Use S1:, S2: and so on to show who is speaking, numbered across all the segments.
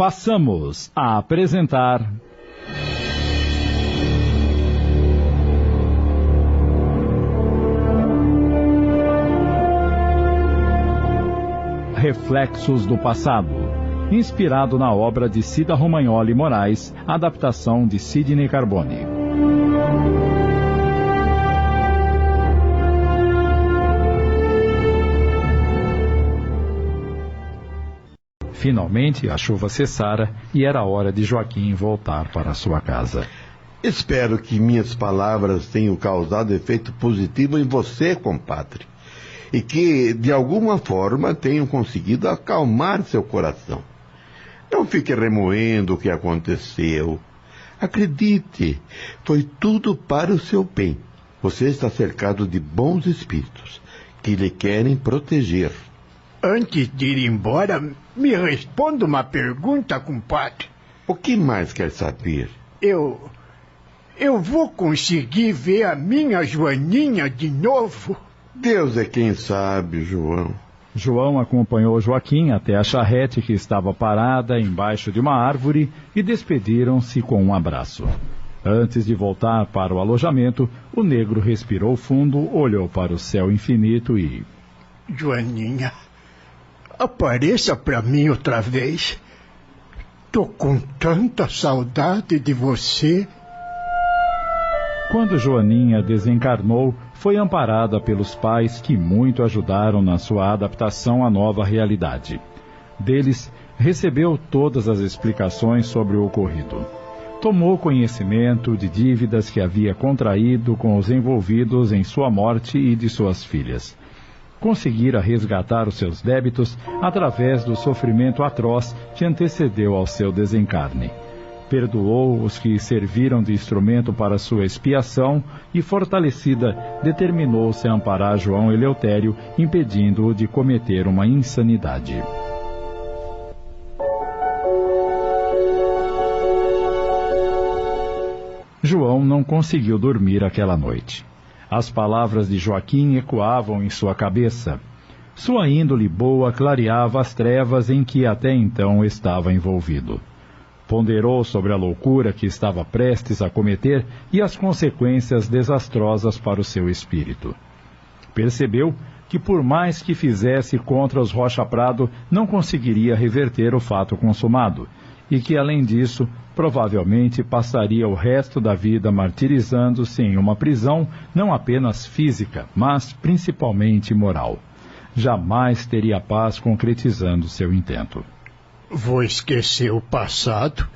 S1: passamos a apresentar... Reflexos do Passado, inspirado na obra de Cida Romagnoli Moraes, adaptação de Sidney Carbone. Finalmente a chuva cessara e era hora de Joaquim voltar para sua casa.
S2: Espero que minhas palavras tenham causado efeito positivo em você, compadre. E que, de alguma forma, tenham conseguido acalmar seu coração. Não fique remoendo o que aconteceu. Acredite, foi tudo para o seu bem. Você está cercado de bons espíritos que lhe querem proteger.
S3: Antes de ir embora, me responda uma pergunta, compadre.
S2: O que mais quer saber?
S3: Eu vou conseguir ver a minha Joaninha de novo?
S2: Deus é quem sabe, João.
S1: João acompanhou Joaquim até a charrete que estava parada embaixo de uma árvore e despediram-se com um abraço. Antes de voltar para o alojamento, o negro respirou fundo, olhou para o céu infinito e...
S3: Joaninha, apareça para mim outra vez. Tô com tanta saudade de você.
S1: Quando Joaninha desencarnou, foi amparada pelos pais que muito ajudaram na sua adaptação à nova realidade. Deles, recebeu todas as explicações sobre o ocorrido. Tomou conhecimento de dívidas que havia contraído com os envolvidos em sua morte e de suas filhas. Conseguira resgatar os seus débitos através do sofrimento atroz que antecedeu ao seu desencarne. Perdoou os que serviram de instrumento para sua expiação e, fortalecida, determinou-se a amparar João Eleutério, impedindo-o de cometer uma insanidade. João não conseguiu dormir aquela noite. As palavras de Joaquim ecoavam em sua cabeça. Sua índole boa clareava as trevas em que até então estava envolvido. Ponderou sobre a loucura que estava prestes a cometer e as consequências desastrosas para o seu espírito. Percebeu que, por mais que fizesse contra os Rocha Prado, não conseguiria reverter o fato consumado, e que, além disso, provavelmente passaria o resto da vida martirizando-se em uma prisão não apenas física, mas principalmente moral. Jamais teria paz concretizando seu intento.
S3: Vou esquecer o passado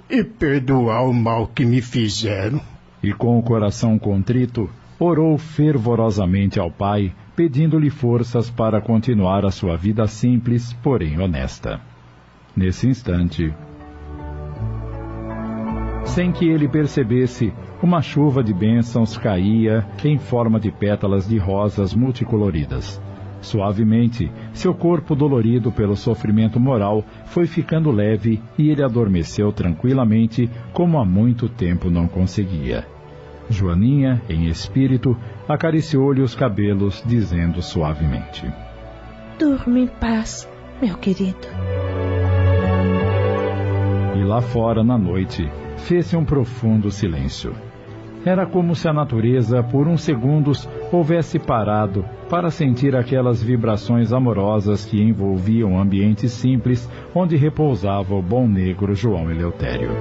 S3: e perdoar o mal que me fizeram.
S1: E com o coração contrito, orou fervorosamente ao Pai, pedindo-lhe forças para continuar a sua vida simples, porém honesta. Nesse instante, sem que ele percebesse, uma chuva de bênçãos caía em forma de pétalas de rosas multicoloridas. Suavemente, seu corpo dolorido pelo sofrimento moral foi ficando leve e ele adormeceu tranquilamente, como há muito tempo não conseguia. Joaninha, em espírito, acariciou-lhe os cabelos, dizendo suavemente:
S4: Durma em paz, meu querido.
S1: E lá fora, na noite, fez-se um profundo silêncio. Era como se a natureza, por uns segundos, houvesse parado para sentir aquelas vibrações amorosas que envolviam o ambiente simples onde repousava o bom negro João Eleutério.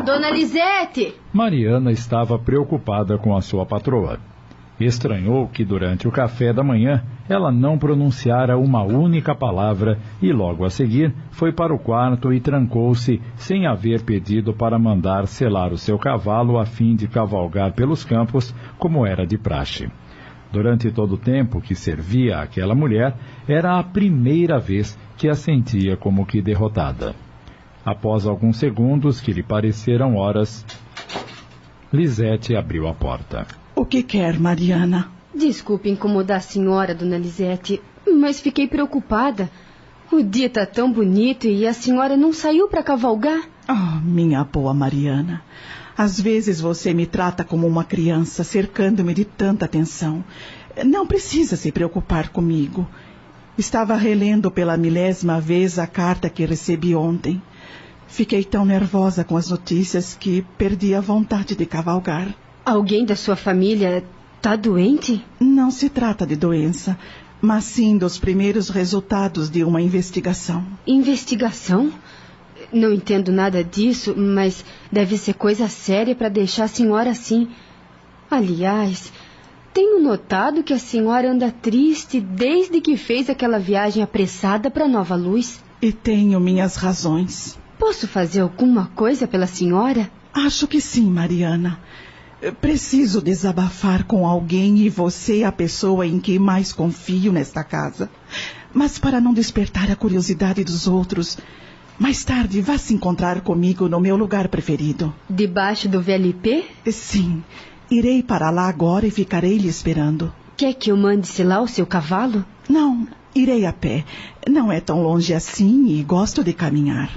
S5: Dona Lisete!
S1: Mariana estava preocupada com a sua patroa. Estranhou que durante o café da manhã ela não pronunciara uma única palavra e logo a seguir foi para o quarto e trancou-se sem haver pedido para mandar selar o seu cavalo a fim de cavalgar pelos campos como era de praxe. Durante todo o tempo que servia àquela mulher, era a primeira vez que a sentia como que derrotada. Após alguns segundos que lhe pareceram horas, Lisete abriu a porta.
S6: O que quer, Mariana?
S5: Desculpe incomodar a senhora, dona Lisete, mas fiquei preocupada. O dia está tão bonito e a senhora não saiu para cavalgar?
S6: Oh, minha boa Mariana. Às vezes você me trata como uma criança, cercando-me de tanta atenção. Não precisa se preocupar comigo. Estava relendo pela 1000ª vez a carta que recebi ontem. Fiquei tão nervosa com as notícias que perdi a vontade de cavalgar.
S5: Alguém da sua família está doente?
S6: Não se trata de doença, mas sim dos primeiros resultados de uma investigação.
S5: Investigação? Não entendo nada disso, mas deve ser coisa séria para deixar a senhora assim. Aliás, tenho notado que a senhora anda triste desde que fez aquela viagem apressada para Nova Luz.
S6: E tenho minhas razões.
S5: Posso fazer alguma coisa pela senhora?
S6: Acho que sim, Mariana. Preciso desabafar com alguém e você é a pessoa em que mais confio nesta casa. Mas para não despertar a curiosidade dos outros, mais tarde vá se encontrar comigo no meu lugar preferido.
S5: Debaixo do VLP?
S6: Sim, irei para lá agora e ficarei lhe esperando.
S5: Quer que eu mande-se lá o seu cavalo?
S6: Não, irei a pé. Não é tão longe assim e gosto de caminhar.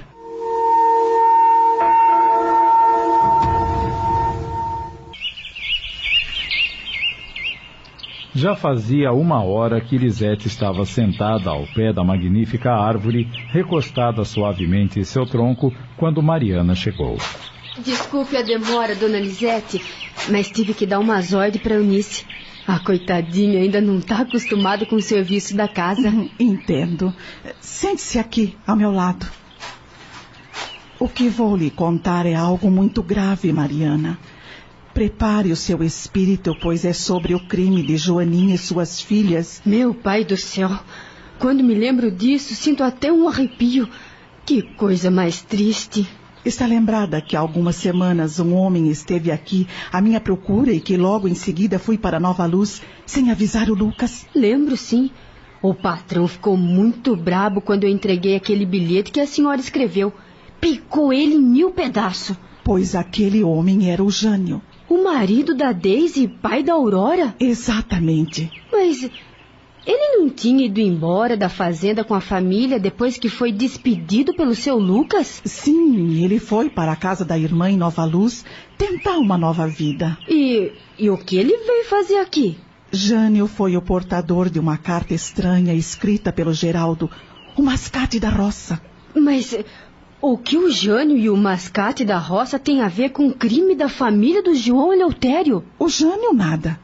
S1: Já fazia 1 hora que Lisete estava sentada ao pé da magnífica árvore, recostada suavemente em seu tronco, quando Mariana chegou.
S5: Desculpe a demora, dona Lisete, mas tive que dar umas ordens para Eunice. A coitadinha ainda não está acostumada com o serviço da casa.
S6: Entendo. Sente-se aqui, ao meu lado. O que vou lhe contar é algo muito grave, Mariana. Prepare o seu espírito, pois é sobre o crime de Joaninha e suas filhas.
S5: Meu pai do céu, quando me lembro disso, sinto até um arrepio. Que coisa mais triste.
S6: Está lembrada que há algumas semanas um homem esteve aqui à minha procura e que logo em seguida fui para Nova Luz sem avisar o Lucas?
S5: Lembro, sim. O patrão ficou muito brabo quando eu entreguei aquele bilhete que a senhora escreveu. Picou ele em 1000 pedaços.
S6: Pois aquele homem era o Jânio.
S5: O marido da Daisy, pai da Aurora?
S6: Exatamente.
S5: Mas ele não tinha ido embora da fazenda com a família depois que foi despedido pelo seu Lucas?
S6: Sim, ele foi para a casa da irmã em Nova Luz tentar uma nova vida.
S5: E o que ele veio fazer aqui?
S6: Jânio foi o portador de uma carta estranha escrita pelo Geraldo, o mascate da roça.
S5: Mas o que o Jânio e o mascate da roça têm a ver com o crime da família do João Eleutério?
S6: O Jânio nada.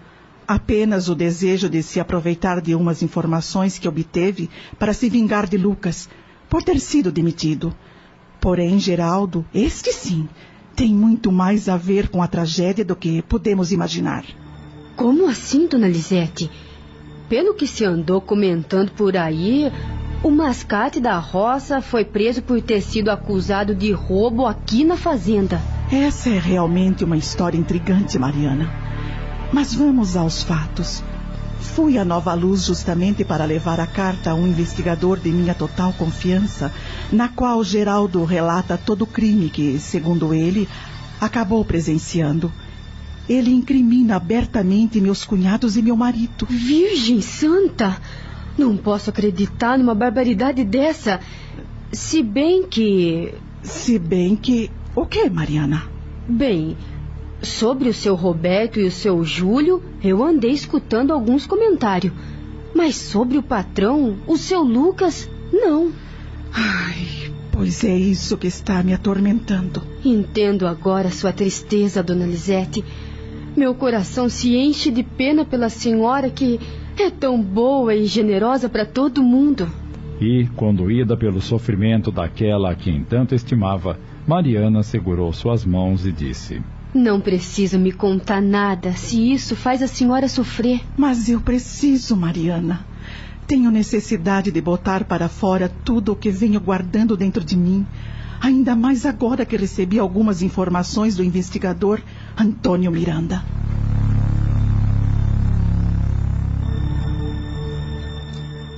S6: Apenas o desejo de se aproveitar de umas informações que obteve para se vingar de Lucas, por ter sido demitido. Porém, Geraldo, este sim, tem muito mais a ver com a tragédia do que podemos imaginar.
S5: Como assim, dona Lisete? Pelo que se andou comentando por aí, o mascate da roça foi preso por ter sido acusado de roubo aqui na fazenda.
S6: Essa é realmente uma história intrigante, Mariana. Mas vamos aos fatos. Fui a Nova Luz justamente para levar a carta a um investigador de minha total confiança, na qual Geraldo relata todo o crime que, segundo ele, acabou presenciando. Ele incrimina abertamente meus cunhados e meu marido.
S5: Virgem Santa! Não posso acreditar numa barbaridade dessa. Se bem que... O quê, Mariana? Bem, sobre o seu Roberto e o seu Júlio, eu andei escutando alguns comentários. Mas sobre o patrão, o seu Lucas, não.
S6: Ai, pois é isso que está me atormentando.
S5: Entendo agora sua tristeza, dona Lisete. Meu coração se enche de pena pela senhora que é tão boa e generosa para todo mundo.
S1: E, conduída pelo sofrimento daquela a quem tanto estimava, Mariana segurou suas mãos e disse:
S5: Não precisa me contar nada, se isso faz a senhora sofrer.
S6: Mas eu preciso, Mariana. Tenho necessidade de botar para fora tudo o que venho guardando dentro de mim. Ainda mais agora que recebi algumas informações do investigador Antônio Miranda.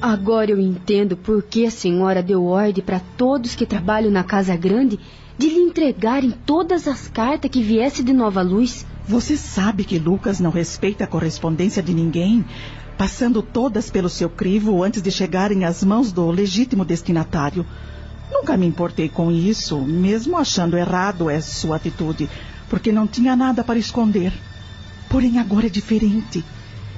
S5: Agora eu entendo por que a senhora deu ordem para todos que trabalham na Casa Grande de lhe entregarem todas as cartas que viessem de Nova Luz.
S6: Você sabe que Lucas não respeita a correspondência de ninguém, passando todas pelo seu crivo antes de chegarem às mãos do legítimo destinatário. Nunca me importei com isso, mesmo achando errado essa sua atitude, porque não tinha nada para esconder. Porém, agora é diferente.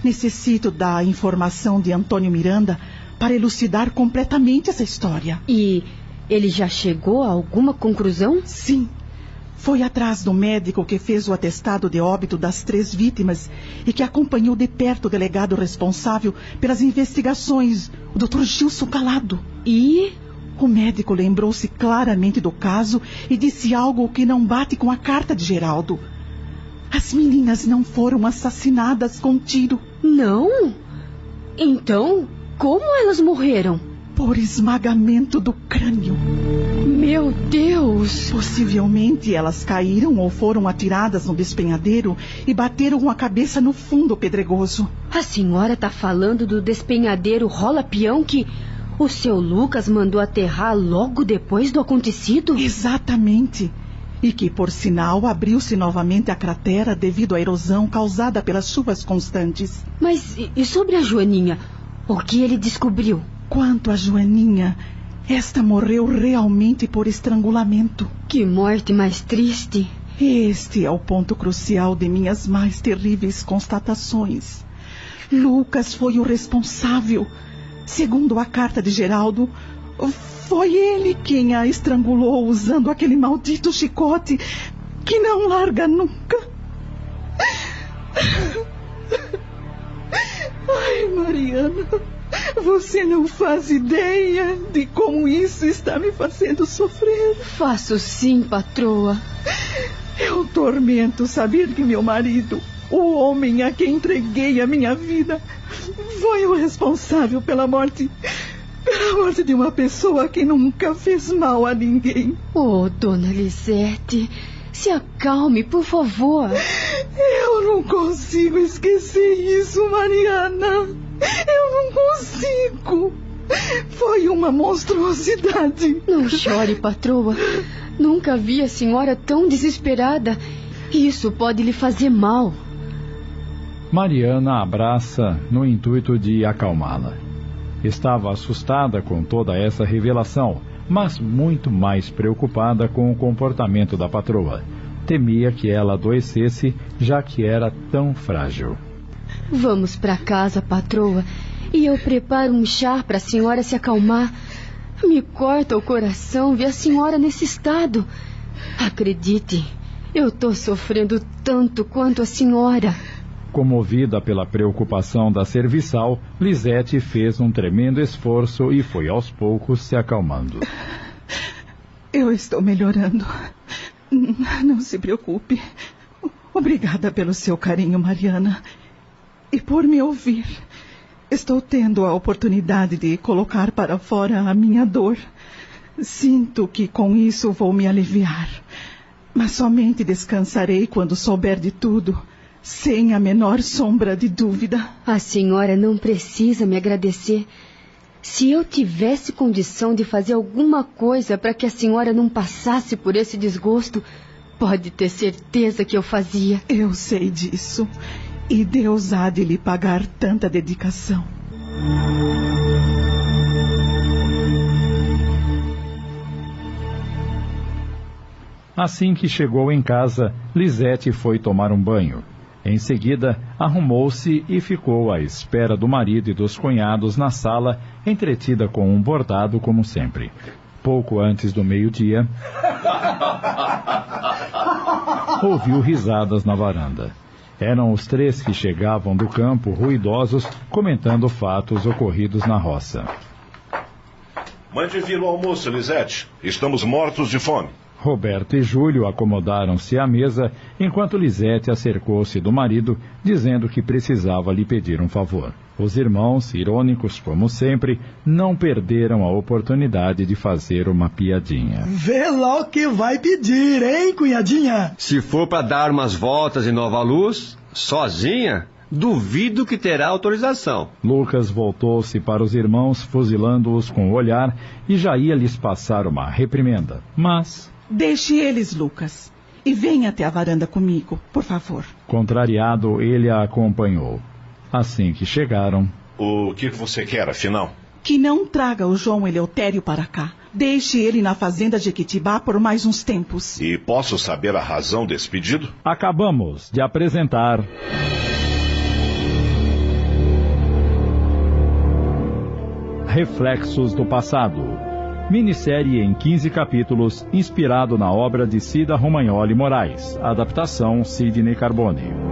S6: Necessito da informação de Antônio Miranda para elucidar completamente essa história.
S5: E ele já chegou a alguma conclusão?
S6: Sim. Foi atrás do médico que fez o atestado de óbito das 3 vítimas e que acompanhou de perto o delegado responsável pelas investigações, o Dr. Gilson Calado.
S5: E
S6: o médico lembrou-se claramente do caso e disse algo que não bate com a carta de Geraldo. As meninas não foram assassinadas com tiro.
S5: Não? Então, como elas morreram?
S6: Por esmagamento do crânio.
S5: Meu Deus!
S6: Possivelmente elas caíram ou foram atiradas no despenhadeiro e bateram com a cabeça no fundo pedregoso.
S5: A senhora está falando do despenhadeiro rola-peão que o seu Lucas mandou aterrar logo depois do acontecido?
S6: Exatamente. E que, por sinal, abriu-se novamente a cratera devido à erosão causada pelas chuvas constantes.
S5: Mas e sobre a Joaninha? O que ele descobriu?
S6: Quanto a Joaninha, esta morreu realmente por estrangulamento.
S5: Que morte mais triste.
S6: Este é o ponto crucial de minhas mais terríveis constatações. Lucas foi o responsável. Segundo a carta de Geraldo, foi ele quem a estrangulou usando aquele maldito chicote que não larga nunca. Ai, Mariana, você não faz ideia de como isso está me fazendo sofrer.
S5: Faço sim, patroa.
S6: É um tormento saber que meu marido, o homem a quem entreguei a minha vida, foi o responsável pela morte de uma pessoa que nunca fez mal a ninguém.
S5: Oh, dona Lisete, se acalme, por favor.
S6: Eu não consigo esquecer isso, Mariana. Eu não consigo. Foi uma monstruosidade.
S5: Não chore, patroa. Nunca vi a senhora tão desesperada. Isso pode lhe fazer mal.
S1: Mariana a abraça no intuito de acalmá-la. Estava assustada com toda essa revelação, mas muito mais preocupada com o comportamento da patroa. Temia que ela adoecesse, já que era tão frágil.
S5: Vamos para casa, patroa, e eu preparo um chá para a senhora se acalmar. Me corta o coração ver a senhora nesse estado. Acredite, eu estou sofrendo tanto quanto a senhora.
S1: Comovida pela preocupação da serviçal, Lisete fez um tremendo esforço e foi aos poucos se acalmando.
S6: Eu estou melhorando. Não se preocupe. Obrigada pelo seu carinho, Mariana. E por me ouvir. Estou tendo a oportunidade de colocar para fora a minha dor. Sinto que com isso vou me aliviar. Mas somente descansarei quando souber de tudo. Sem a menor sombra de dúvida.
S5: A senhora não precisa me agradecer. Se eu tivesse condição de fazer alguma coisa para que a senhora não passasse por esse desgosto, pode ter certeza que eu fazia.
S6: Eu sei disso. E Deus há de lhe pagar tanta dedicação.
S1: Assim que chegou em casa, Lisete foi tomar um banho. Em seguida, arrumou-se e ficou à espera do marido e dos cunhados na sala, entretida com um bordado como sempre. Pouco antes do meio-dia, ouviu risadas na varanda. Eram os 3 que chegavam do campo, ruidosos, comentando fatos ocorridos na roça.
S7: Mande vir o almoço, Lisete. Estamos mortos de fome.
S1: Roberto e Júlio acomodaram-se à mesa, enquanto Lisete acercou-se do marido, dizendo que precisava lhe pedir um favor. Os irmãos, irônicos como sempre, não perderam a oportunidade de fazer uma piadinha.
S8: Vê lá o que vai pedir, hein, cunhadinha?
S9: Se for para dar umas voltas em Nova Luz, sozinha, duvido que terá autorização.
S1: Lucas voltou-se para os irmãos, fuzilando-os com o olhar, e já ia lhes passar uma reprimenda. Mas...
S6: Deixe eles, Lucas, e venha até a varanda comigo, por favor.
S1: Contrariado, ele a acompanhou. Assim que chegaram...
S7: O que você quer, afinal?
S6: Que não traga o João Eleutério para cá. Deixe ele na fazenda Jequitibá por mais uns tempos.
S7: E posso saber a razão desse pedido?
S1: Acabamos de apresentar... Reflexos do Passado. Minissérie em 15 capítulos, inspirado na obra de Cida Romagnoli Moraes. Adaptação Sidney Carbone.